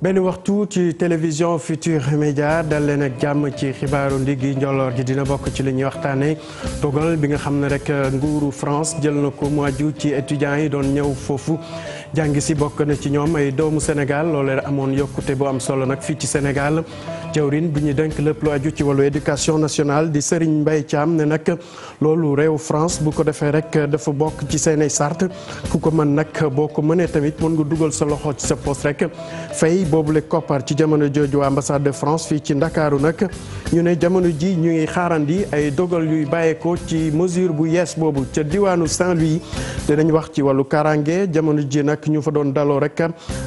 benn waxtu ci télévision Futur Média dal leen ak jàmm ci xibaaru ndiggi njolloor gi dina bokk ci li ñuy waxtaanee dogal bi nga xam ne rek nguuru France jël na ko mu aju ci étudiants yi doon ñëw foofu jàngi si bokk na ci ñoom ay doomu Sénégal loolee amoon yokkute bu am solo nag fii ci Sénégal jawrin bi ñu denk lépp lu aju ci wàllu éducation nationale di Serigne Mbaye Thiam ne nag loolu réew France bu ko defee rek dafa bokk ci seen ay sart ku ko mën nag boo ko mënee tamit mën nga dugal sa loxo ci sa poste rek fay boobule koppar ci jamono jooju ambassade de France fii ci Ndakaaru nag ñu ne jamono ji ñu ngi xaarandi ay dogal yuy bàyyeekoo ci mesure bu yees boobu ca diwaanu Saint-Louis dinañ wax ci wàllu karange jamono ji nag ñu fa doon daloo rek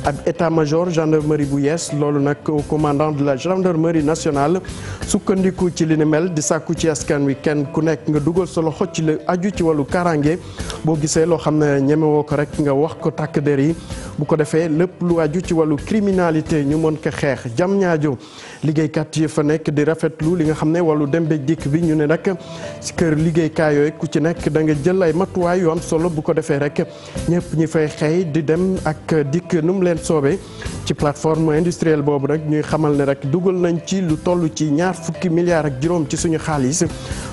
ab état-major gendarmerie bu yees loolu nag au commandant de la gendarmerie nationale sukkandiku ci li ni mel di sàkku ci askan wi kenn ku nekk nga dugal sa loxo ci la aju ci wàllu karange boo gisee loo xam ne ñemewoo ko rek nga wax ko takk der yi bu ko defee lépp lu aju ci wàllu criminalité ñu mën ko xeex jam ñaajo liggéeykat yi fa nekk di rafetlu li nga xam ne wàllu dem beeg dikk bi ñu ne nag ci kër liggéeykaay yooyu ku ci nekk da nga jël ay matuwaay yu am solo bu ko defee rek ñëpp ñi fay xëy di dem ak dikk nu mu leen soobee ci plateforme industrielle boobu nag ñuy xamal ne rek dugal nañ ci lu toll ci ñaar fukki milliards ak juróom ci suñu xaalis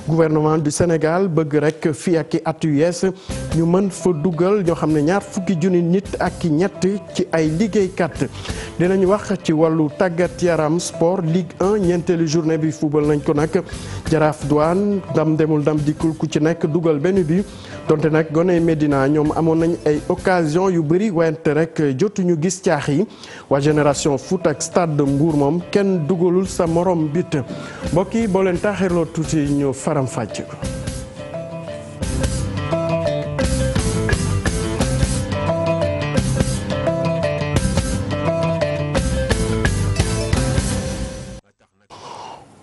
gouvernement du Sénégal bëgg rek fii ak i at yu yees ñu mën fa dugal ñoo xam ne ñaar fukki junni nit ak ñett ci ay liggéeykat dinañ wax ci wàllu tàggat yaram sport Ligue 1 ñeenteelu journée bi football nañ ko nag Jaraaf Douane ndam demul ndam dikkul ku ci nekk dugal benn bi donte nag gone Médina ñoom amoon nañ ay occasion yu bëri wante rek jotuñu gis caax yi waa génération foot ak stade de Mbour moom kenn dugalul sa morom bit mbokk yi boo leen taaxirloo tuuti ñu faram fàcc ko.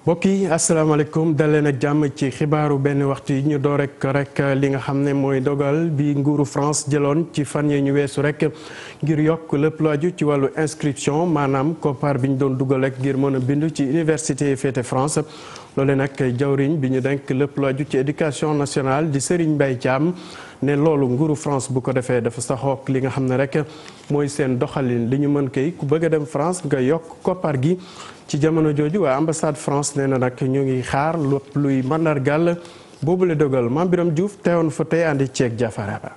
mbokk yi asalaamaaleykum dal leen ak jàmm ci xibaaru benn waxtu yi ñu door rek li nga xam ne mooy dogal bi nguuru France jëloon ci fan yi ñu weesu rek ngir yokk lépp lu aju ci wàllu inscription maanaam koppar bi ñu doon dugal rek ngir mën a bindu ci université yi féete France loole nag jawriñ bi ñu denk lépp lu aju ci éducation nationale di Serigne Mbaye Thiam ne loolu nguuru France bu ko defee dafa saxook li nga xam ne rek mooy seen doxalin li ñu mën kay ku bëgg a dem France nga yokk koppar gi ci jamono jooju waa ambassade France nee na nag ñu ngi xaar lépp luy mandargal boobule dogal Mame Birame Diouf teewoon fa tey àndi ceeg Jafaraba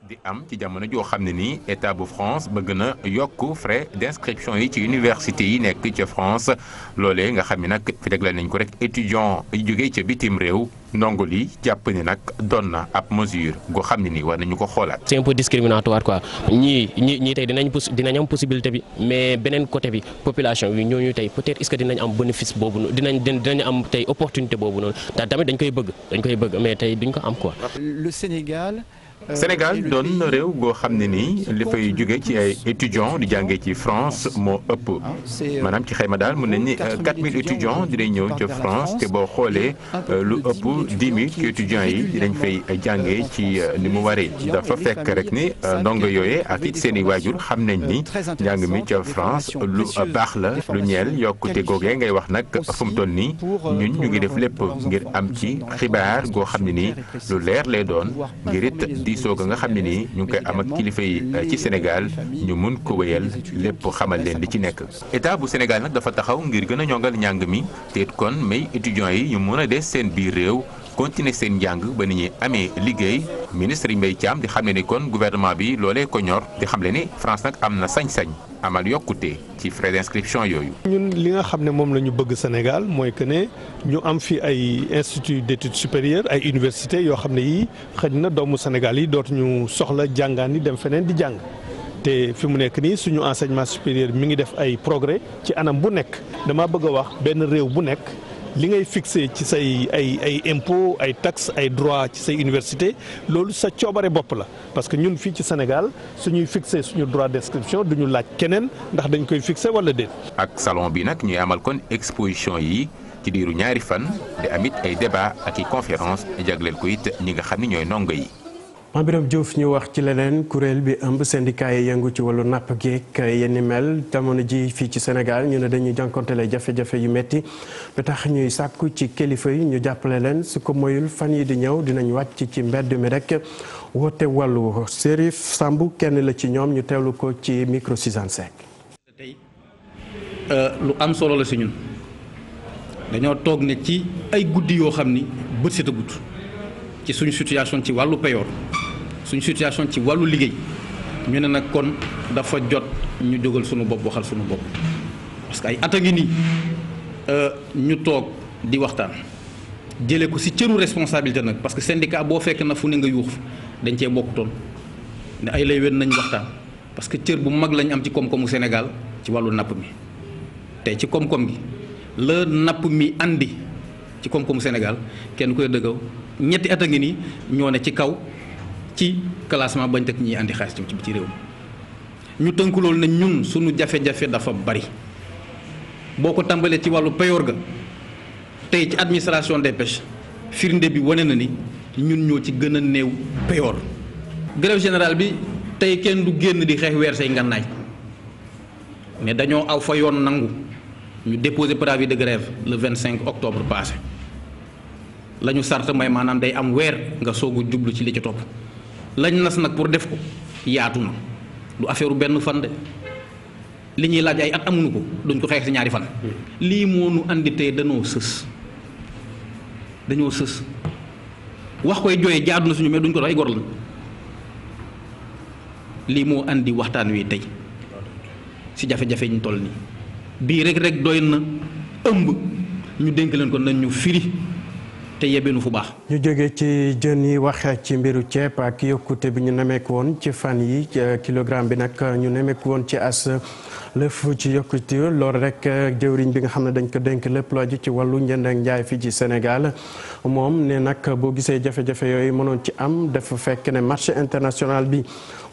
di am ci jamono joo xam ne nii état bu France bëgg na yokk frais d'inscription yi ci université yi nekk ca France loolee nga xam ne nag fi tegle nañ ko rek étudiant yi jógee ca bitim réew ndongo li jàpp ni nag doon na ab mesure goo xam ne nii war nañu ko xoolaat. c'est un peu discriminatoire quoi ñii tey dinañ am possibilité bi mais beneen côté bi population bi ñooñu tey peut-être est-ce que dinañ am bénéfice boobu noonu dinañ am tey opportunité boobu noonu te tamit dañ koy bëgg mais tey duñ ko am quoi. Le Sénégal doon na réew goo xam ne nii li fay jóge ci ay étudiants di jàngee ci France moo ëpp maanaam ci xayma daal mën nañ ni 4000 étudiants dinañ ñëw ca France te boo xoolee lu ëpp 10 000 ci étudiants yi dinañ fay jàngee ci ni mu waree dafa fekk rek ni ndongo yooyee ak it seen i waajur xam nañ ni njàng mi ca France lu baax la lu ñeel yokkute googee ngay wax nag fu mu toll nii ñun ñu ngi def lépp ngir am ci xibaar goo xam ne nii lu leer lay doon ngir it sooga nga xam ne nii ñu ngi koy am ak kilifa yi ci Sénégal ñu mun ko wéyal lépp xamal leen li ci nekk état bu Sénégal nag dafa taxaw ngir gën a ñongal njàng mi te it kon may étudiants yi ñu mën a des seen biir réew continuer seen njàng ba ni ñuy amee liggéey ministre Mbaye Thiam di xam ne ni kon gouvernement bi loolee ko ñor di xam le ni France nag am na sañ-sañ amal yokkute ci frais d'inscription yooyu. ñun li nga xam ne moom la ñu bëgg Sénégal mooy que ne ñu am fi ay institut d'études supérieures ay universités yoo xam ne yii xëj na doomu Sénégal yi dootuñu soxla jàngaan yi dem feneen di jàng te fi mu nekk nii suñu enseignement supérieur mi ngi def ay progrès ci anam bu nekk dama bëgg a wax benn réew bu nekk. li ngay fixé ci say ay impôts ay taxes ay droits ci say université loolu sa coobare bopp la parce que ñun fii ci Sénégal suñuy fixé suñu droit d'inscription duñu laaj keneen ndax dañ koy fixé wala déet. ak salon bi nag ñuy amal kon exposition yi ci diiru ñaari fan di amit ay débat ak i conférence jagleel ko it ñi nga xam ne ñooy ndongo yi. Mame Birame Diouf ñu wax ci leneen kuréel bi ëmb syndicat yi yëngu ci wàllu napp geek yenn mel jamono ji fii ci Sénégal ñu ne dañuy jànkontele jafe-jafe yu metti ba tax ñuy sàkku ci kilifa yi ñu jàppale leen su ko moyul fan yi di ñëw dinañ wàcc ci mbedd mi rek woote wàllu Serif Samb kenn la ci ñoom ñu teewlu ko ci micro Suzanne Seck. tey lu am solo la si ñun dañoo toog ne ci ay guddi yoo xam ni bët set a gudd ci suñu situation ci wàllu payoor suñu situation ci wàllu liggéey ñu ne nag kon dafa jot ñu jógal suñu bopp waxal suñu bopp parce que ay at a ngi nii ñu toog di waxtaan jëlee ko si cëru responsabilité nag parce que syndicat boo fekk na fu ne nga yuux dañ cee bokkutoon ne ay lay wen nañ waxtaan parce que cër bu mag lañ am ci koom-koomu Sénégal ci wàllu napp mi tey ci koom-koom gi la napp mi andi ci koom-koomu Sénégal kenn koy dëggaw ñetti at a ngi nii ñoo ne ci kaw ci classement bañ teg ñiy andi xaalis ci réew mi ñu tënk loolu ne ñun suñu jafe-jafe dafa bari boo ko tàmbalee ci wàllu payoor ga tey ci administration des pêches firnde bi wane na ni ñun ñoo ci gën a néew payoor grève générale bi tey kenn du génn di xeex weer say ngànnaay mais dañoo aw fa yoon nangu ñu déposé préavis de grève le 25 octobre passé la ñu sart mooy maanaam day am weer nga soog a jublu ci li ci topp lañ nas nag pour def ko yaatu na du affaire benn fan de li ñuy laaj ay at amuñu ko duñ ko xeex ci ñaari fan lii moo nu andi tey dañoo sës wax koy jooyee jaadu na suñu mais duñ ko dox ay gor la lii moo andi waxtaan wi tey ci jafe-jafe ñu toll nii bii rek doy na ëmb ñu dénk leen ko nañ ñu firi te yebbeenu fu baax. ñu jóge ci jën yi wax ci mbiru ceeb ak yokkute bi ñu nemeeku woon ci fan yi kilogramme bi nag ñu nemeeku woon ci as lëf ci yokkute loolu rek jëwriñ bi nga xam ne dañ ko dénk lépp lu aju ci wàllu njënd ak njaay fii ci Sénégal moom ne nag boo gisee jafe-jafe yooyu mënoon ci am dafa fekk ne marché international bi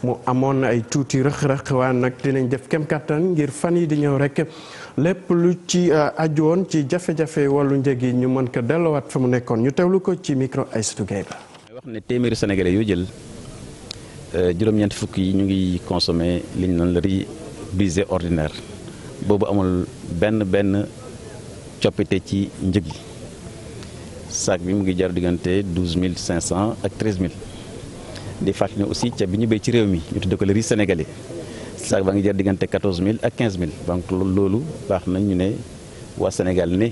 mu amoon ay tuuti rëq-rëq waaye nag dinañ def kem kattan ngir fan yi di ñëw rek lépp lu ci aju woon ci jafe-jafe wàllu njëg yi ñu mën ko delloowaat fa mu nekkoon ñu teewlu ko ci micro Aïssatou Gueye Ba. wax ne téeméeri sénégalais yoo jël juróom-ñeent fukk yi ñu ngi consommé li ñu naan la riz brisé ordinaire boobu amul benn coppite ci njëg yi sac bi mu ngi jar diggante 12500 ak 13000 di fàttali ne aussi ceeb bi ñu béy ci réew mi ñu tuddee ko le riz sénégalais sac baa ngi jar diggante 14000 ak 15000 donc loolu baax na ñu ne waa Sénégal ne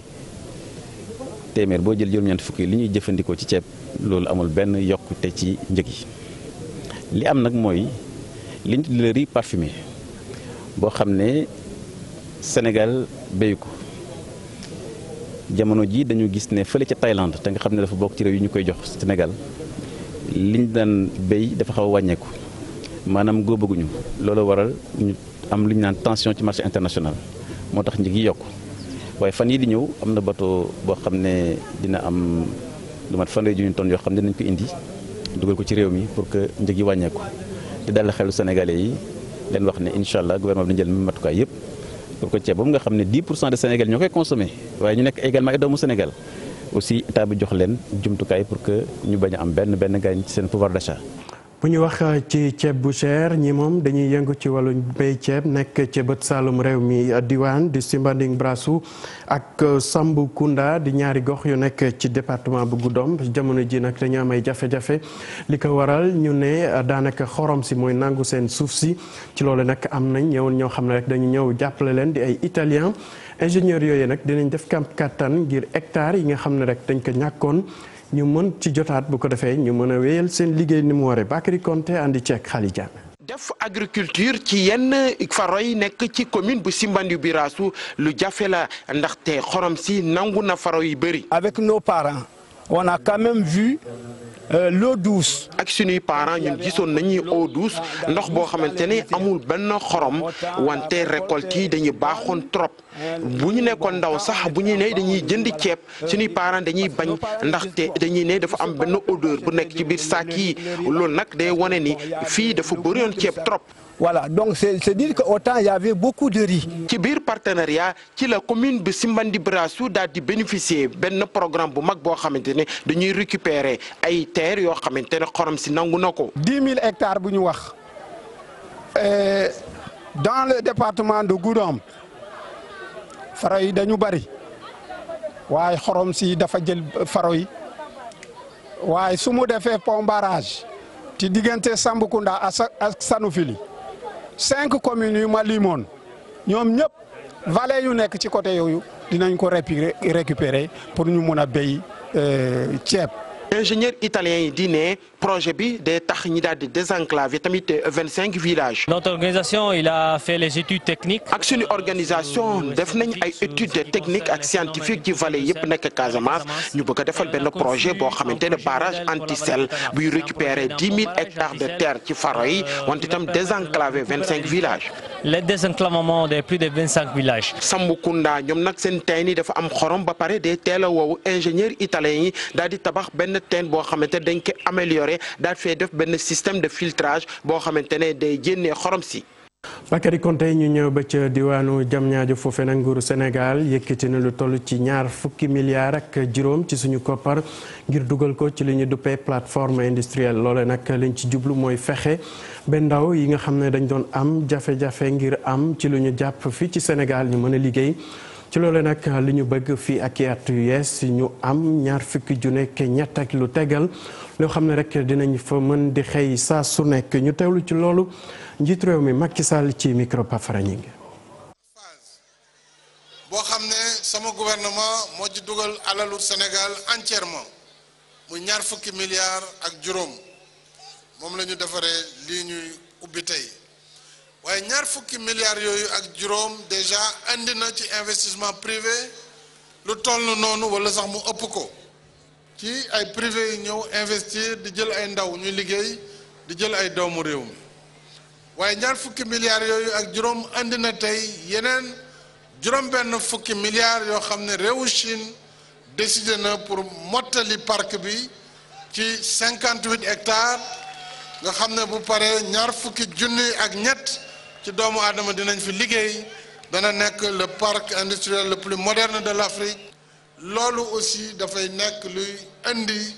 téeméer boo jël juróom-ñeent fukk yi li ñuy jëfandikoo ci ceeb loolu amul benn yokkute ci njëg yi li am nag mooy li ñu tuddee le riz parfumé boo xam ne Sénégal béyu ko jamono ji dañu gis ne fële ca Thaïlande te nga xam ne dafa bokk ci réew yi ñu koy jox Sénégal liñ daan béy dafa xaw a wàññeeku maanaam góobaguñu loolu waral ñu am lu ñu naan tension ci marché international moo tax njëg yi yokk waaye fan yi di ñëw am na bateau boo xam ne dina am lu mat fanweeri junni tonnes yoo xam ne dinañ ko indi dugal ko ci réew mi pour que njëg yi wàññeeku te dal xelu Sénégalais yi leen wax ne incha allah gouvernement bi dañu jël même matukaay yëpp pour que ceeb boobu nga xam ne 10% de Sénégal ñoo koy consommé waaye ñu nekk également ay doomu Sénégal aussi état bi jox leen jumtukaay pour que ñu bañ a am benn gaañ ci seen pouvoir d'achat. bu ñu wax ci ceeb bu cher ñi moom dañuy yëngu ci wàllu béy ceeb nekk ci bët saalum réew mi diwaan di Simbanding Brassou ak Sambukounda di ñaari gox yu nekk ci département bu Goudomp jamono ji nag dañu am ay jafe-jafe li ko waral ñu ne daanaka xorom si mooy nangu seen suuf si ci loolu nag am nañ ñëwoon ñoo xam ne rek dañu ñëw jàppale leen di ay italien ingénieur yooyu nag dinañ def kam kattan ngir hectare yi nga xam ne rek dañ ko ñàkkoon ñu mën ci jotaat bu ko defee ñu mën a wéyal seen liggéey ni mu waree Bakary Konté andi ceeg Khali Diame. def agriculture ci yenn faro yi nekk ci commune bu Simbanding Brassou lu jafe la ndaxte xorom si nangu na faro yu bëri. Avec nos parents on a quand même vu l'eau douce. ak suñuy parents ñun gisoon nañu eau douce ndox boo xamante ne amul benn xorom wante récolte yi dañuy baaxoon trop bu ñu nekkoon ndaw sax bu ñu ne dañuy jënd ceeb suñuy parents dañuy bañ ndaxte dañuy ne dafa am benn odeur bu nekk ci biir saak yi loolu nag day wane ni fii dafa bëriwoon ceeb trop. Voilà, donc c'est dire qu'autant il y avait beaucoup de riz. ci biir partenariat ci la commune bi Simbanding Brassou daal di bénéficier benn programme bu mag boo xamante ne dañuy récupérer ay terres yoo xamante ne xorom si nangu na ko. 10 000 hectares bu ñu wax dans le département de Goudomp faro yi dañu bari waaye xorom si dafa jël faro yi waaye su mu defee pont barrage ci diggante Sambukounda ak Sanoufili 5 communes yu ma limoon ñoom ñëpp vallée yu nekk ci côté yooyu dinañ ko récupérer pour ñu mun a béy ceeb. ingénieur italien yi di ne projet bi day tax ñi daal di désenclaver tamit 25 villages. Notre organisation il a fait les études techniques. ak suñu organisation def nañ ay études techniques ak scientifiques ci vallée yëpp nekk Casamance ñu bëgg a defal benn projet boo xamante ne barrage anti-sel buy récupérer 10 000 hectares de terre ci faro yi wante itam désenclaver 25 villages. Le désenclavement de plus de 25 villages. Sambukunda ñoom nag seen teen yi dafa am xorom ba pare day teel a woowu ingénieur italien yi daal di tabax benn teen boo xamante dañ ko amélioré daal fee def benn système de filtrage boo xamante ne day génnee xorom si. Bakary Konte ñu ñëw ba ca diwaanu Diamniadio foofee nag nguuru Sénégal yëkkati na lu toll ci $20 milliards ak juróom ci suñu koppar ngir dugal ko ci li ñu duppee plateforme industrielle loole nag liñ ci jublu mooy fexe ba ndaw yi nga xam ne dañ doon am jafe-jafe ngir am ci lu ñu jàpp fii ci Sénégal ñu mën a liggéey. ci loolu nag li ñu bëgg fii ak at yu yees ñu am $20 ak lu tegal loo xam ne rek dinañ fa mën di xëy saa su nekk ñu teewlu ci loolu njiitu réew mi Macky Sall ci micro Pafara Ñing. boo xam ne sama gouvernement moo ci dugal alalu Sénégal entièrement muy $20 milliards ak juróom moom la ñu defaree lii ñuy ubbi tey. waaye $20 milliards yooyu ak juróom déjà andi na ci investissement privé lu toll noonu wala sax mu ëpp ko ci ay privé yi ñëw investir di jël ay ndaw ñuy liggéey di jël ay doomu réew mi waaye $20 milliards yooyu ak juróom andi na tey yeneen $50 milliards yoo xam ne réewu Chine décidé na pour mottali parc bi ci 58 hectares nga xam ne bu paree $20,000 ak ñett ci doomu aadama dinañ fi liggéey dana nekk le parc industriel le plus moderne de l'Afrique loolu aussi dafay nekk luy indi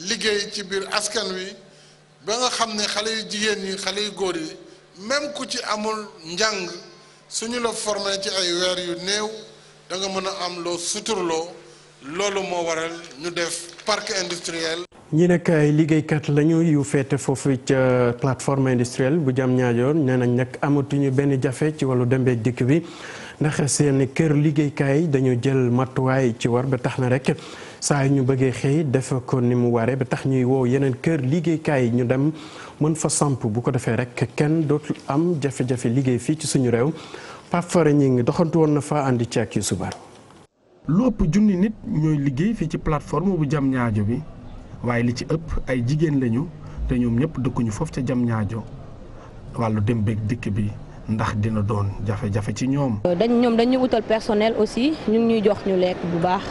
liggéey ci biir askan wi ba nga xam ne xale yu jigéen ñi xale yu góor yi même ku ci amul njàng suñu la formé ci ay weer yu néew da nga mën a am loo suturloo loolu moo waral ñu def parc industriel. ñi nekk ay liggéeykat lañu yu féete foofu ca plateforme industrielle bu Diamniadio nee nañ nag amatuñu benn jafe ci wàllu dem beeg dikk bi ndax seen kër liggéeykaay dañu jël matuwaay ci war ba tax na rek saa yu ñu bëggee xëy def ko ni mu waree ba tax ñuy woo yeneen kër liggéeykaay ñu dem mën fa samp bu ko defee rek kenn dootul am jafe-jafe liggéey fii ci suñu réew Pape Fara ñi ngi doxantu woon na fa andi ci ak yu subar. lu ëpp junni nit ñooy liggéey fii ci plateforme bu Diamniadio bi. waaye li ci ëpp ay jigéen lañu te ñoom ñëpp dëkkuñu foofu ca Diamniadio wàllu dem beeg dikk bi ndax dina doon jafe-jafe ci ñoom. ñoom dañuy wutal personnel aussi ñu ngi ñuy jox ñu lekk bu baax.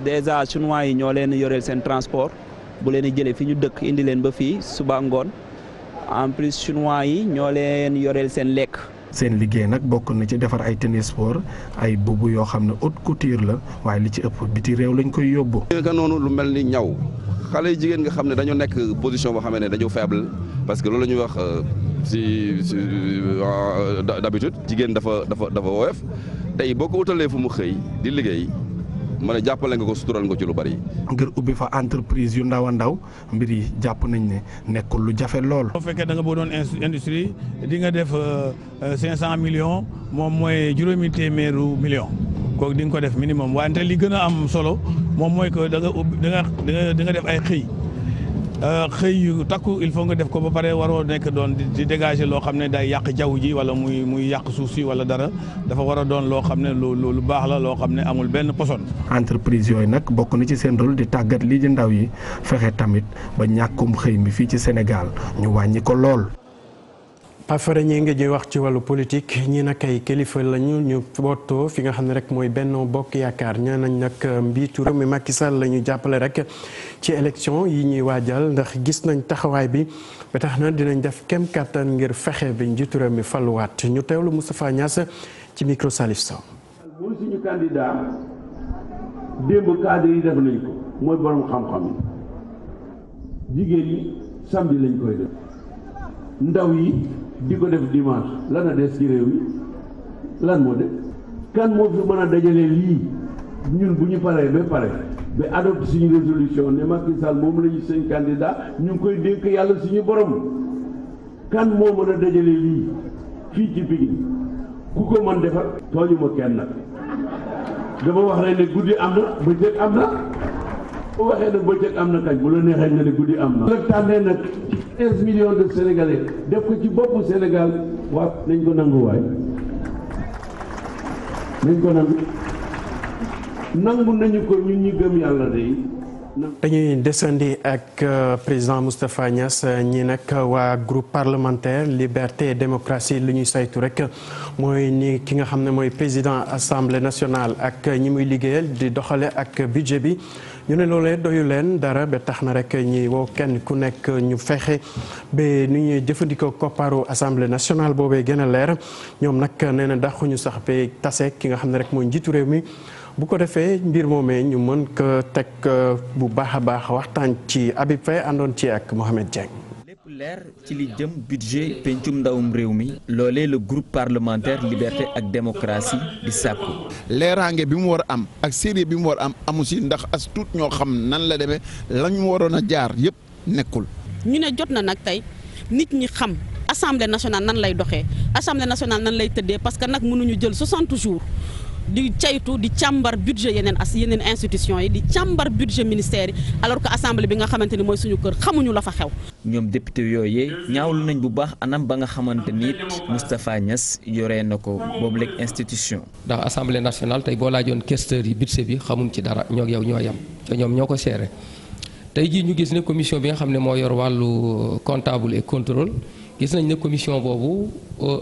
déjà chinois yi ñoo leen yoreel seen transport bu leen jëlee fi ñu dëkk indi leen ba fii suba ngoon en plus chinois yi ñoo leen yoreel seen lekk. seen liggéey nag bokk na ci defar ay tennis sport ay bubu yoo xam ne haute couture la waaye li ci ëpp biti réew lañ koy yóbbu. nga noonu lu mel ni ñaw xale yu jigéen nga xam ne dañoo nekk position boo xam ne dañoo faible parce que loolu la ñuy wax si d'habitude jigéen dafa woyof tey boo ko utalee fu mu xëy di liggéey ma ne jàppale nga ko sutural nga ci lu bari. ngir ubbi fa entreprise yu ndaw a ndaw mbir yi jàpp nañ ne nekkul lu jafe lool. boo fekkee da nga bëgg doon industrie di nga def 500 millions moom mooy juróomi téeméeru millions kooku di nga ko def minimum wante li gën a am solo moom mooy que da nga ubbi da nga def ay xëy yu takku il faut nga def ko ba pare waroo nekk doon di dégager loo xam ne day yàq jaww ji wala muy yàq suuf si wala dara dafa war a doon loo xam ne lu baax la loo xam ne amul benn poson. entreprise yooyu nag bokk na ci seen rôle di tàggat lii di ndaw yi fexe tamit ba ñàkkum xëy mi fii ci Sénégal ñu wàññi ko lool. Pafara ñi nga ji wax ci wàllu politique ñi nag ay kilifa lañu ñu bootoo fi nga xam ne rek mooy Benno Bokk Yaakaar ñaan nañ nag mbiitu réew mi Macky Sall la ñu jàppale rek ci élection yi ñuy waajal ndax gis nañ taxawaay bi ba tax na dinañ def kem kàttan ngir fexe bi njiitu réew mi faluwaat ñu teewlu Moustapha Niass ci micro Salif Sow. mooy suñu candidat démb cadre yi def nañ ko mooy borom xam-xam yi jigéen ñi samedi lañ koy def ndaw yi di ko def dimanche lan a des ci réew mi lan moo de kan moo fi mën a dajale lii ñun bu ñu paree ba adopté suñu résolution ne Macky Sall moom la ñu seen candidat ñu ngi koy dénk yàlla suñu borom kan moo mën a dajale lii fii ci Pikine ku ko mën defar tooñu ma kenn nag dama wax rek ne guddi am na bëccëg am na bu waxee ne bëccëg am na kañ bu la neexee nga ne guddi am na. la tànnee nag 15 millions de Sénégalais def ko ci boppu Sénégal waaw nañ ko nangu waay nañ ko nangu nañu ko ñun ñi gëm yàlla de. dañuy desandi ak président Moustapha Niasse ñi nag waa groupe parlementaire liberté et démocratie li ñuy saytu rek mooy ni ki nga xam ne mooy président assemblée nationale ak ñi muy liggéeyal di doxale ak budget bi ñu ne loolee doyu leen dara ba tax na rek ñi woo kenn ku nekk ñu fexe ba nu ñuy jëfandikoo kopparu assemblée nationale boobee gën a leer ñoom nag nee na daxuñu sax ba tase ki nga xam ne rek mooy njiitu réew mi. bu ko defee mbir moomee ñu mën ko teg bu baax a baax waxtaan ci Habib Faye àndoon ci ak Mohamed Dieng. lépp leer ci li jëm budget pencum ndawum réew mi loolee le groupe parlementaire liberté ak démocratie di sàkku. leeraange bi mu war a am ak sérieux bi mu war a am amu si ndax as tuut ñoo xam nan la demee la ñu waroon a jaar yëpp nekkul. ñu ne jot na nag tey nit ñi xam assemblée nationale nan lay doxee assemblée nationale nan lay tëddee parce que nag mënuñu jël 60 jours. di caytu di càmbar budget yeneen institutions yi di càmbar budget ministère yi alors que assemblée bi nga xamante ni mooy suñu kër xamuñu la fa xew. ñoom député yooyee ñaawlu nañ bu baax anam ba nga xamante ni Moustapha Niasse yoree na ko boobu léegi institution. ndax assemblée nationale tey boo laajoon questeur yi budget bi xamuñ ci dara ñoo yow ñoo yem te ñoom ñoo ko seere tey jii ñu gis ne commission bi nga xam ne moo yor wàllu comptable et contrôle gis nañ ne commission boobu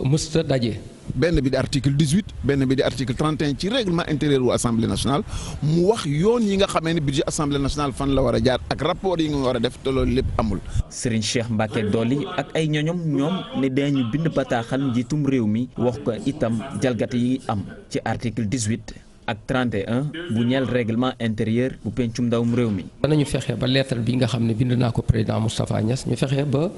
mësta daje. benn bi di article 18 benn bi di article 31 ci règlement intérieur wu assemblée nationale mu wax yoon yi nga xamee ne budget assemblée nationale fan la war a jaar ak rapport yi nga war a def te loolu lépp amul. Serigne Cheikh Mbacké Dolly ak ay ñoñom ñoom ne dañu bind bataaxal njiitum réew mi wax ko itam jalgati yi am ci article 18 ak 31 bu ñeel règlement intérieur bu pencum ndawum réew mi. danañu fexe ba lettre bi nga xam ne bind naa ko président Moustapha Niasse ñu fexe ba.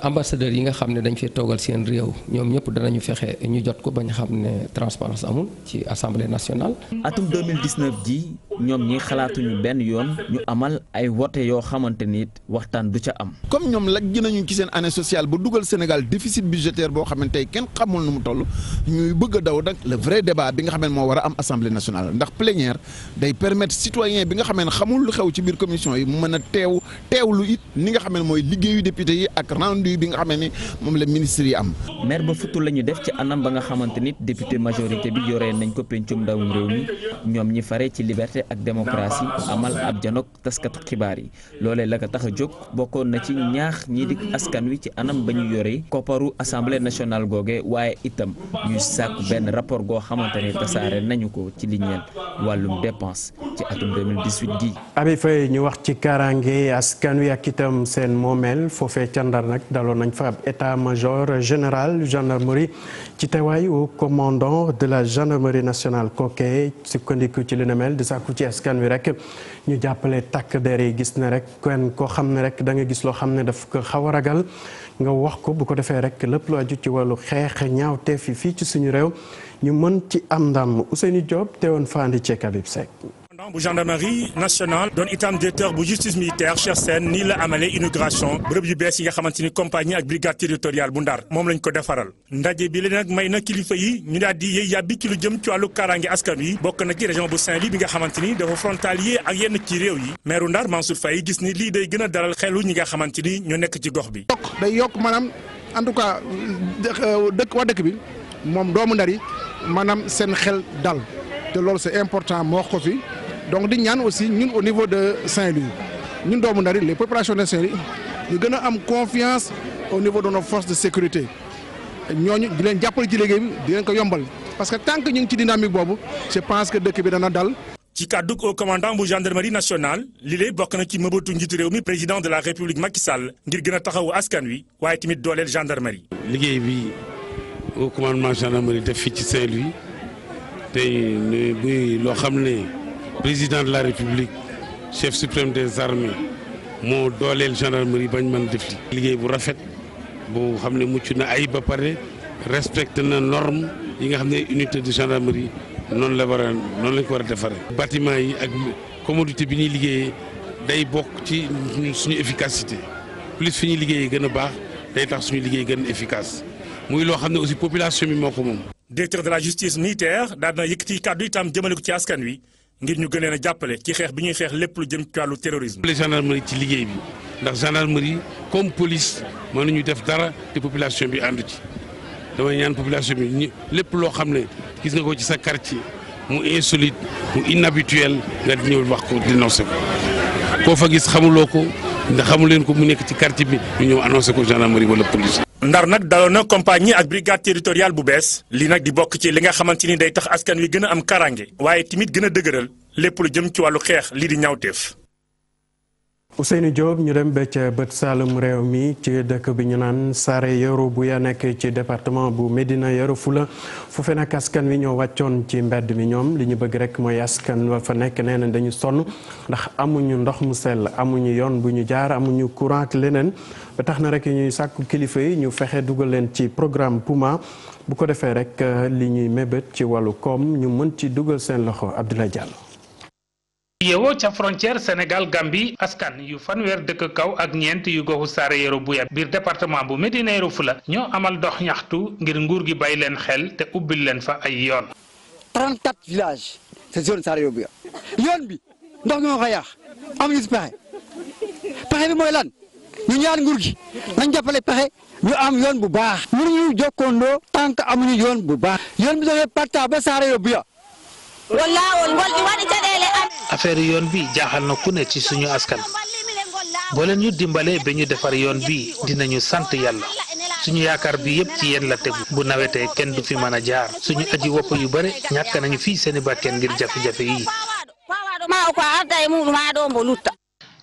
ambassadeurs yi nga xam ne dañ fee toogal seen réew ñoom ñëpp danañu fexe ñu jot ko bañ xam ne transparence amul ci assemblée nationale. atum 2019 ji ñoom ñi xalaatuñu benn yoon ñu amal ay wote yoo xamante ni waxtaan du ca am. comme ñoom lajj nañu ci seen année sociale ba dugal Sénégal déficit budgétaire boo xamante kenn xamul nu mu toll ñuy bëgg a daw nag le vrai débat bi nga xam ne moo war a am assemblée nationale ndax plénière day permettre citoyen bi nga xam ne xamul lu xew ci biir commission yi mu mën a teewlu it ni nga xam ne mooy liggéeyu député yi ak rendu bi nga xam ne moom la ministre yi am. maire ba futu la ñu def ci anam ba nga xamante ni député majorité bi yoree nañ ko pencum ndawum réew mi ñoom ñi fare ci liberté ak démocratie amal ab janook taskatu xibaar yi loolee la ko tax a jóg bokkoon na ci ñaax ñii di askan wi ci anam ba ñu yoree kopparu assemblée nationale googe waaye itam ñuy sàkku benn rapport goo xamante ne tasaare nañu ko ci li ñeel wàllum dépense ci atum 2018 gi. Habib Faye ñu wax ci kaaraange askan wi ak itam seen moomeel foofee ca Ndar nag daloon nañ fa ab état major général gendarmerie ci teewaayu commandant de la gendarmerie nationale kooke sukkandiku ci li ne mel di sàkku ci askan wi rek ñu jàppale takk der yi gis ne rek kenn koo xam ne rek da nga gis loo xam ne daf ko xaw a ragal nga wax ko bu ko defee rek lépp lu aju ci wàllu xeex ñaawteef yi fii ci suñu réew ñu mën ci am ndam Ousseynou Diop teewoon fa andi ceek Habib Seck. bu gendarmerie nationale doon itam directeur bu justice militaire Cheikh Sène nii la amalee inauguration bërëb yu bees yi nga xamante ni compagnie ak brigade territoriale bu Ndar moom lañ ko defaral ndaje bi leen nag may na kilifa yi ñu daal di yëy yàbbi ci lu jëm ci wàllu kaaraange askan wi bokk na ci région bu Saint-Louis bi nga xamante ni dafa frontalier ak yenn ci réew yi maire Ndar Mansour Faye gis ni lii day gën a dalal xelu ñi nga xamante ni ñoo nekk ci gox bi. day yokk maanaam en tout cas dëkk bi moom doomu Ndar yi maanaam seen xel dal te loolu c'est important moo wax ko fi. donc di ñaan aussi ñun au niveau de Saint-Louis ñun doomu Ndar les populations de Saint-Louis ñu gën a am confiance au niveau de nos forces de sécurité ñooñu di leen jàppale ci liggéey bi di leen ko yombal parce que tant que ñu ngi ci dynamique boobu je pense que dëkk bi dana dal. ci kàddug au commandant bu gendarmerie nationale lii lay bokk na ci mëbatu njiitu réew mi président de la république Macky Sall ngir gën a taxawu askan wi waaye tamit dooleel gendarmerie. liggéey bi au commandement gendarmerie def fii ci Saint-Louis tey buy loo xam ne. président de la république chef suprême des armées moo dooleel gendarmerie bañ mën def liggéey bu rafet bu xam ne mucc na ay ba pare respecté na norme yi nga xam ne unité de gendarmerie noonu la lañ ko war a defaree. bâtiment yi ak commodité bi ñuy liggéeyee day bokk ci suñu efficacité plus fi ñuy liggéeyee gën a baax day tax suñu liggéey gën efficace muy loo xam ne aussi population bi moo ko moom. directeur de la justice militaire daal na yëkkati kàddu itam jëmale ko ci askan wi ngir ñu gën leen a jàppale ci xeex bi ñuy xeex lépp lu jëm ci wàllu terrorisme. les gendarmerie ci liggéey bi ndax gendarmerie comme police mënuñu def dara te population bi àndu ci damay ñaan population bi lépp loo xam ne gis nga ko ci sa quartier mu insolite mu inhabituel nga ñëw wax ko dénoncé ko koo fa gis xamuloo ko ndax xamu leen ko mu nekk ci quartier bi ñu ñëw annoncé ko gendarmerie wala police. Ndar nag daloon na compagnie ak brigade territoriale bu bees lii nag di bokk ci li nga xamante ni day tax askan wi gën a am karange waaye tamit gën a dëgëral lépp lu jëm ci wàllu xeex lii di ñaawteef. Ousseynou Diop ñu dem ba ca bët Saalum réew mi ci dëkk bi ñu naan Saare Yoro bu ya nekk ci département bu Médina Yoro Fula foofe nag askan wi ñoo wàccoon ci mbedd mi ñoom li ñu bëgg rek mooy askan wa fa nekk nee na dañu sonn ndax amuñu ndox mu sell amuñu yoon bu ñu jaar amuñu courant ak leneen ba tax na rek ñuy sàkku kilifa yi ñu fexe dugal leen ci programme Puma bu ko defee rek li ñuy mébét ci wàllu koom ñu mën ci dugal seen loxo Abdoulaye Diallo. yeewoo ca frontière Sénégal Gambie askan yu fanweer dëkk kaw ak ñeent yu goxu Saare Yoro bu ya biir département bu Médina Yoro Fula ñoo amal dox ñaxtu ngir nguur gi bay leen xel te ubbil leen fa ay yoon. 34 villages c'est zone Saare Yoro bu ya yoon bi ndox mi moo ko yàq amuñu si pexe bi mooy lan ñu ñaan nguur gi nañ jàppale pexe ñu am yoon bu baax mënuñu jokkoondoo tant que amuñu yoon bu baax yoon bi doxee Patta ba Saare Yoro bu ya affaire yoon bi jaaxal na ku ne ci suñu askan boo leen ñu dimbalee ba ñu defar yoon bi dinañu sant yàlla suñu yaakaar bi yëpp ci yéen la tegu bu nawetee kenn du fi mën a jaar suñu aji wopp yu bare ñàkk nañu fii seeni bakkeen ngir jafe-jafe yi.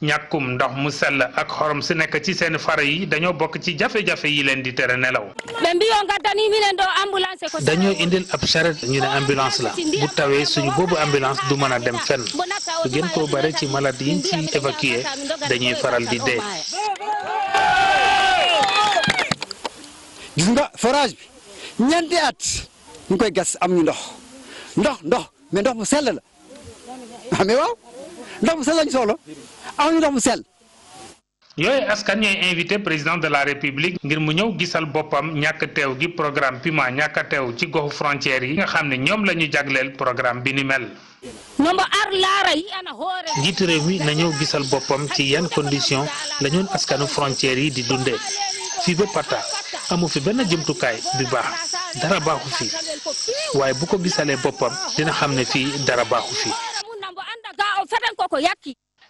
ñàkkum ndox mu sell ak xorom si nekk ci seen fara yi dañoo bokk ci jafe-jafe yi leen di tere nelaw. dañoo indil ab charrette ñu ne ambulance la bu tawee suñu boobu ambulance du mën a dem fenn lu gën koo bare ci malade yiñ ci évacué dañuy faral di dee. gis nga forage bi ñeenti at ñu koy gas am ñu ndox mais ndox mu sell la mais waaw ndox mu sell lañu soxla amuñu ndox mu sell. yooyu askan ñooy invité président de la république ngir mu ñëw gisal boppam ñàkk teew gi programme Puma ñàkk a teew ci goxu frontière yi nga xam ne ñoom la ñu jagleel programme bi ni mel. njiitu réew mi na ñëw gisal boppam ci yan condition la ñoon askanu frontière yi di dundee fii ba Patta amu fi benn jumtukaay bi baax dara baaxu fi waaye bu ko gisalee boppam dina xam ne fii dara baaxu fi.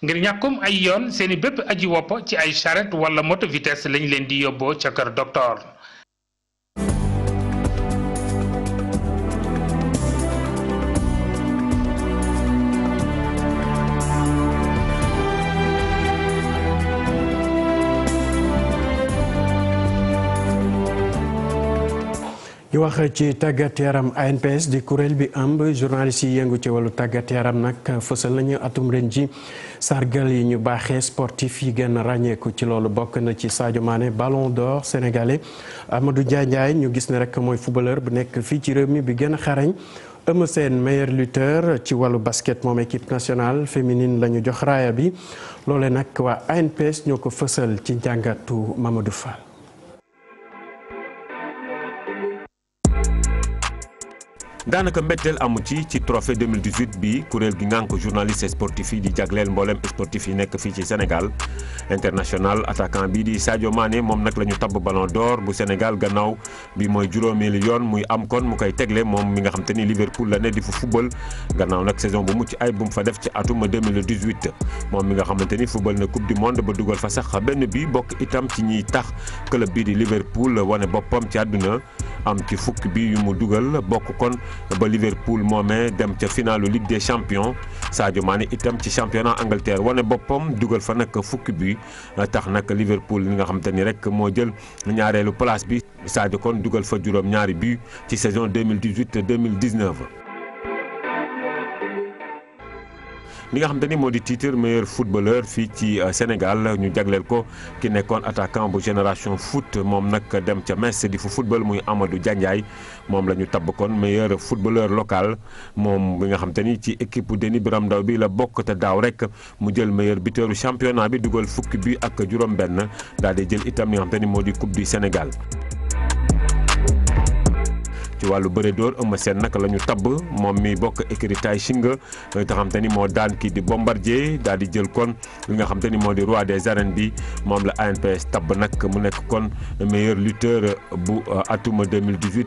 ngir ñàkkum ay yoon seeni bépp aji wopp ci ay charrette wala moto vitesse lañ leen di yóbboo ca kër docteur. ñu wax ci tàggat yaram ANPS di kuréel bi ëmb journaliste yi yëngu ci wàllu tàggat yaram nag fësal nañu atum ren ji sargal yi ñu baaxee sportif yi gën a ràññeeku ci loolu bokk na ci Sadio Mané ballon d'or sénégalais Amadou Ndiaye ñu gis ne rek mooy footballeur bu nekk fii ci réew mi bi gën a xarañ Eumeu Sène meilleur lutteur ci wàllu basket moom équipe nationale féminine la ñu jox raaya bi loole nag waa ANPS ñoo ko fësal ci njàngatu Mamadou Fall. daanaka mbetteel amu ci trophée 2018 bi kuréel gi ngànk journaliste sportif yi di jagleel mboolem sportif yi nekk fii ci Sénégal international attaquant bi di Sadio Mané moom nag la ñu tabb ballon d'or bu Sénégal gannaaw bi mooy juróomeelu yoon muy am kon mu koy tegle moom mi nga xam te ni Liverpool la ne di fu football gannaaw nag saison bu mucc ay bu mu fa def ci atum 2018 moom mi nga xamante ni football na coupe du monde ba dugal fa sax benn bi bokk itam ci ñiy tax club bi di Liverpool wane boppam ci àdduna am ci fukk bi yu mu dugal bokk kon ba Liverpool moomee dem ca finalu Ligue des champions Sadio Mané itam ci championnat Angleterre wane boppam dugal fa nag fukki bi tax nag Liverpool li nga xam te ni rek moo jël ñaareelu place bi Sadio kon dugal fa juróom ñaari bi ci saison 2018-2019. li nga xam te ni moo di titre meilleur footballeur fii ci Sénégal ñu jagleel ko ki nekkoon attaquant bu génération foot moom nag dem ca Metz di fu football muy Amadou Ndiaye moom la ñu tabb kon meilleur footballeur local moom bi nga xam te ni ci équipe bu Denis Biram Ndaw bi la bokk te daaw rek mu jël meilleur buteuru championnat bi dugal fukki bi ak juróom-benn daal di jël itam li nga xam te ni moo di coupe du Sénégal. ci wàllu bëre dóor Eumeu Sène nag la ñu tabb moom mi bokk écurie Tay Shinga te xam te ni moo daan kii di Bombardier daal di jël kon li nga xam te ni moo di roi des arènes bi moom la ANPS tabb nag mu nekk kon meilleur lutteur bu atuma 2018.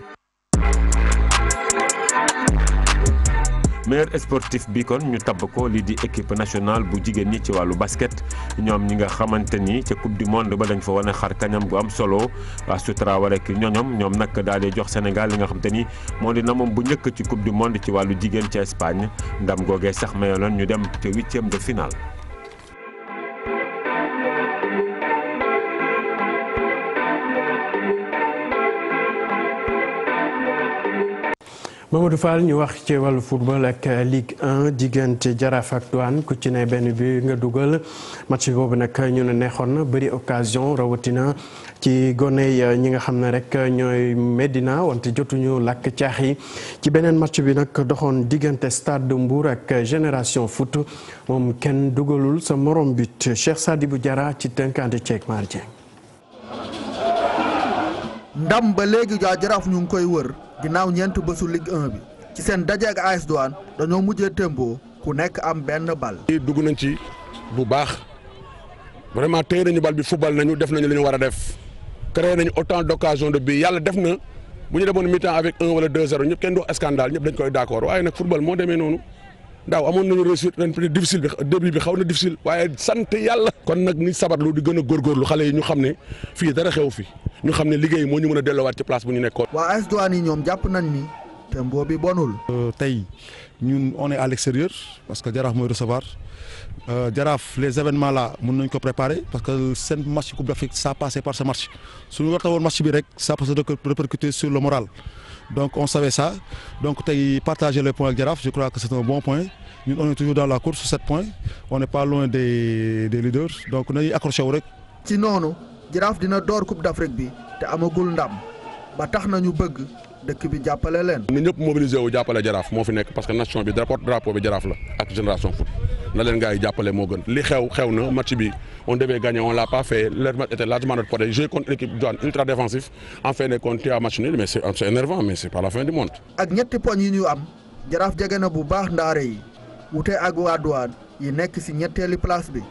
meilleur sportif bi kon ñu tabb ko lii di équipe nationale bu jigéen ñi ci wàllu basket ñoom ñi nga xamante ni ca coupe du monde ba dañ fa wane xar kañam gu am solo Astou Traoré ak ñoom nag daal di jox Sénégal li nga xamante ni moo di na moom bu njëkk ci coupe du monde ci wàllu jigéen ca Espagne ndam googee sax mayoon ñu dem ca 8e de finale. Mamadou Fall ñu wax ci wàllu football ak Ligue 1 diggante Jaraaf ak Douane ku ci ne benn bi nga dugal match boobu nag ñu ne neexoon na bëri occasion rawatina ci gone ñi nga xam ne rek ñooy Medina wante jotuñu làkk caax yi ci beneen match bi nag doxoon diggante Stade de Mbour ak Génération Foot moom kenn dugalul sa morom but Cheikh Sadibou Diarra ci tënkante ceeg Mar Dieng. ndam ba léegi Jaraaf ñu ngi koy wër. ginnaaw ñeent bésu Ligue 1 bi ci seen daje ak AS Douane dañoo mujjee tembo ku nekk am benn bal. dugg nañ ci bu baax vraiment téye nañu bal bi football nañu def nañu li ñu war a def créé nañu autant d'occasion de but yàlla def na bu ñu demoon mi-temps avec 1 wala 2-0 ñëpp kenn du wax scandale ñëpp dañ koy d'accord waaye nag football moo demee noonu daaw amoon nañu réussite ren peut-être difficile bi début bi xaw na difficile waaye sant yàlla. kon nag ni sabatlu di gën a góorgóorlu xale yi ñu xam ne fii dara xew fi ñu xam ne liggéey moo ñu mën a delloowaat ci place bu ñu nekkoon. waa AS Douane yi ñoom jàpp nañ ni tembo bi bonul. tey ñun on est à l'extérieur parce que Jaraaf mooy recevoir Jaraaf les événements là mën nañ ko préparer parce que seen match Coupe d'Afrique ça passé par ce match suñu warta woon match bi rek ça peut se répercuter sur le moral donc on savait ça donc tey partager les points ak Jaraaf je crois que c'est un bon point ñun on est toujours dans la course 7 points on n'est pas loin des leaders donc nañuy accroché wu rek. ci noonu Jaraaf dina door Coupe d'Afrique bi te amagul ndam ba tax nañu bëgg dëkk bi jàppale leen. na ñëpp mobilisé wu jàppale Jaraaf moo fi nekk parce que nation bi drapeau bi Jaraaf la ak Génération Foot na leen gars yi jàppale moo gën li xew na match bi on devait gagner on l'a pas fait leur match était largement notre portée jouer contre l'équipe Douane ultra défensif en fin de compte tu as match nul mais c'est énervant mais c'est pas la fin du monde. ak ñetti poñ yi ñu am Jaraaf jege na bu baax ndaare yi wute ak waa Douane yi nekk ci ñetteeli place bi.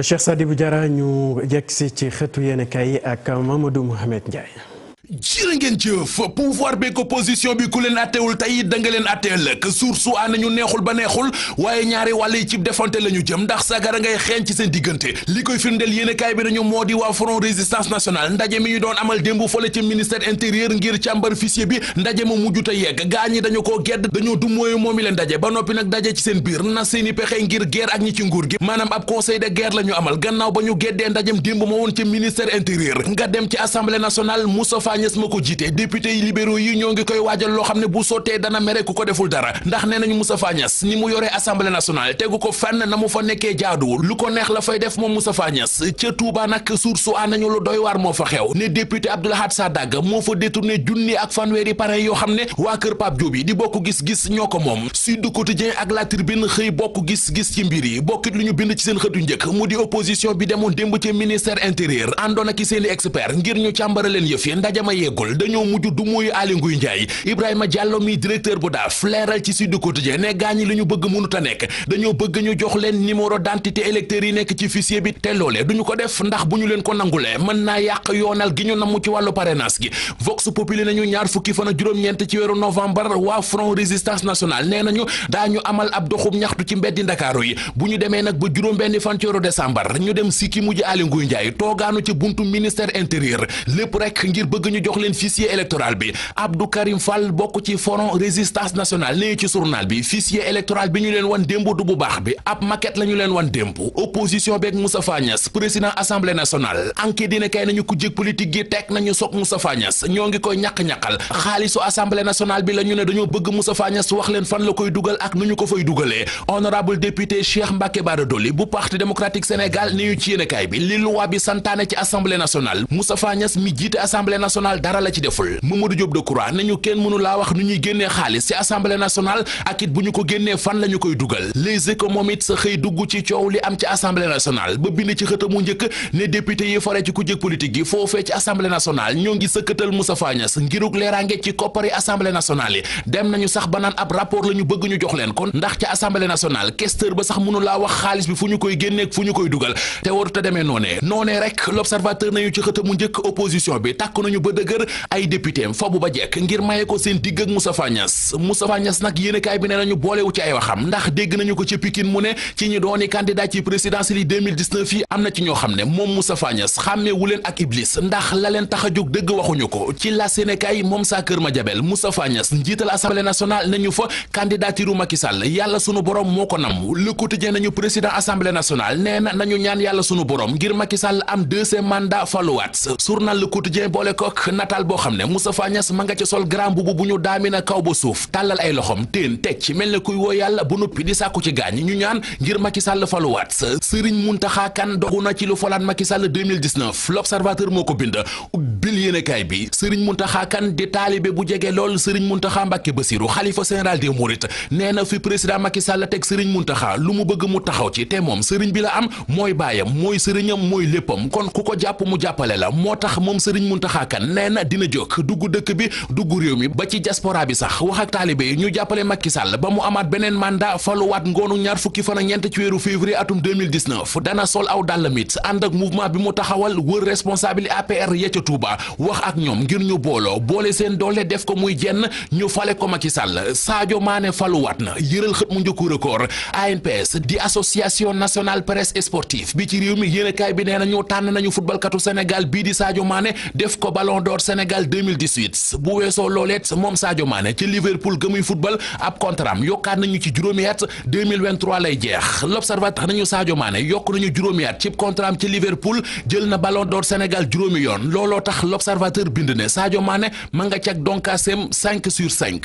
Cheikh Sadibou Diarra ñu jekk si ci xëtu yéenekaay ak Mamadou Mouhamed Ndiaye. jërë ngeen jëf pouvoir beeg opposition bi ku leen attewul tey da nga leen atteel que source a nañu neexul ba neexul waaye ñaari wàll yi ci defante la ñu jëm ndax sagara ngay xeeñ ci seen diggante li koy firndeel yéenekaay bi nañu moo di waa Front Résistance Nationale ndaje mi ñu doon amal démb fële ci ministère intérieur ngir càmbar fichier bi ndaje ma mujjuta yegg gaa ñi dañu koo gedd dañoo du mooyu moom mi leen ndaje ba noppi nag daje ci seen biir na seeni pexe ngir guerre ak ñi ci nguur gi maanaam ab conseil de guerre la ñu amal gannaaw ba ñu geddee ndajem démb ma woon ci ministère intérieur nga dem ci assemblée nationale Moustapha Niass ma ko jiite député yi libéraux yi ñoo ngi koy waajal loo xam ne bu sottee dana mere ku ko deful dara ndax nee nañu Moustapha Niass ni mu yoree assemblée nationale tegu ko fenn na mu fa nekkee jaaduwul lu ko neex la fay def moom Moustapha Niass ca Touba nag source a nañu lu doy waar moo fa xew ne député Abdou Lahad Sadaga moo fa détourné junni ak fanweeri parrain yoo xam ne waa kër Pape Diop yi di bokk gis-gis ñoo ko moom Sud Quotidien ak La Tribune xëy bokk gis-gis ci mbir yi bokkit lu ñu bind ci seen xëtu njëkk mu di opposition bi demoon démb ci ministère intérieur àndoon ak seeni expert ngir ñu càmbara leen yëf yi ndajama yeggul dañoo mujj du muy Aly Ngouille Ndiaye Ibrahima Diallo mi directeur bu daaf leeral ci Sud Quotidien ne gaañi li ñu bëgg mënut a nekk dañoo bëgg ñu jox leen numéro d'identité électeurs yi nekk ci fichier bi te loolee duñu ko def ndax bu ñu leen ko nangulee mën naa yàq yoonal gi ñu namu ci wàllu parrainage gi Vox Populi nañu ñaar fukki fan ak juróom-ñeent ci weeru novembre waa Front Résistance Nationale nee nañu daañu amal ab doxub ñaxtu ci mbeddi Ndakaaru yi bu ñu demee nag ba juróom-benni fan ci weeru décembre ñu dem sikki mujj Aly Ngouille Ndiaye toogaanu ci buntu ministère intérieur lépp rek ngir bëgg ñu jox leen fichier électoral bi Abdou Karim Fall bokk ci Front Résistance Nationale nee ci journal bi fichier électoral bi ñu leen wan démb du bu baax bi ab maquette la ñu leen wan démb opposition beeg Moustapha Niass président assemblée nationale enquête dina kay nañu ku jég politique gi teg nañu soog Moustapha Niass ñoo ngi koy ñaq-ñaqal xaalisu assemblée nationale bi la ñu ne dañoo bëgg Moustapha Niass wax leen fan la koy dugal ak nu ñu ko fay dugalee honorable député Cheikh Mbacké Bara Dolly bu parti démocratique Sénégal ni ñu ci yéenekaay bi li loi bi santaane ci assemblée nationale Moustapha Niass mi jiite assemblée nationale nationale dara la ci deful. Mamadou Diop Decroix nañu kenn mënu laa wax nu ñuy génnee xaalis ci assemblée nationale ak it bu ñu ko génnee fan la ñu koy dugal. Les Échos moom it sa xëy dugg ci coow li am ci assemblée nationale ba bind ci xëtamu njëkk ne député yi fare ci kujje politique gi foofee ci assemblée nationale ñoo ngi sëkkatal Moustapha Niasse ngiruk leeraange ci koppari assemblée nationale yi dem nañu sax ba naan ab rapport la ñu bëgg ñu jox leen kon ndax ci assemblée nationale questeur ba sax mënu laa wax xaalis bi fu ñu koy génneeg fu ñu koy dugal te warut a demee noonee rek l'observateur nañu ci xëtamu njëkk opposition bi tàkk nañu ba dëgër ay député fobu ba jekk ngir maye ko seen digg ak Moustapha Niasse nag yéenekaay bi ne nañu boolewu ci ay waxam ndax dégg nañu ko ci Pikine mu ne ci ñu dooni candidat ci présidentielle yi 2019 yi am na ci ñoo xam ne moom Moustapha Niasse xàmmeewu leen ak Iblis ndax la leen tax a jóg dëgg waxuñu ko ci la Sénégal moom saa kër ma jabel Moustapha Niasse njiital assemblée nationale nañu fa candidature Macky Sall yàlla sunu borom moo ko nam Le Quotidien nañu président assemblée nationale nee na nañu ñaan yàlla sunu borom ngir Macky Sall am deuxième mandat faluwaat journal Le Quotidien boole kook nataal boo xam ne Moustapha Niasse ma nga ca sol grand boubou bu ñu daamina kaw ba suuf tàllal ay loxom teen tecc mel ne kuy woo yàlla bu nuppi di sàkku ci gaañ ñu ñaan ngir Macky Sall faluwaat Serigne Mountakha Kane dogu na ci lu falaat Macky Sall 2019 l'observateur moo ko bind ubbil yéenekaay bi Serigne Mountakha Kane di taalibe bu jege lool Serigne Mountakha Mbacké Bassirou xalifa général des Mourides nee na fi président Macky Sall teg Serigne Mountakha lu mu bëgg mu taxaw ci te moom Serigne bi la am mooy baayam mooy sëriñam mooy léppam kon ku ko jàpp mu jàppale la moo tax moom Serigne Mountakha Kane nee na dina jóg dugg dëkk bi dugg réew mi ba ci diaspora bi sax wax ak taalibe yi ñu jàppale Macky Sall ba mu amaat beneen mandat faluwaat ngoonu ñaar fukki fan ak ñeent ci weeru février atum 2019 dana sol aw dàllamit ànd ak mouvement bi mu taxawal wër responsable APR ya ca Touba wax ak ñoom ngir ñu boole seen doole def ko muy jenn ñu fale ko Macky Sall Sadio Mané faluwaat na yëral xët mu njëkku record ANPS di association nationale presse sportive bi ci réew mi yéenekaay bi nee na ñu tànn nañu footballkatu Sénégal bii di Sadio Mané def ko Ballon d'Or Sénégal 2018 bu weesoo looleet moom Sadio Mané ci Liverpool ga muy football ab contrat yokkaat nañu ci juróomi at 2023 lay jeex l'observateur nañu Sadio Mané yokk nañu juróomi at ci contrat ci Liverpool jël na Ballon d'Or Sénégal juróomi yoon looloo tax l'observateur bind ne Sadio Mané ma nga cag donkaasem 5/5.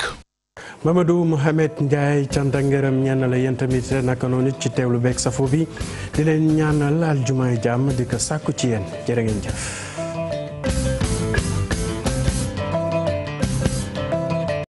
Mamadou Mohamed Ndiaye cant ak ngërëm ñenn la yéen tamit naka noonu ci teewlu beeg safo bi di leen ñaanal aljumaay jàmm di ko sàkku ci yéen jërë ngeen jëf.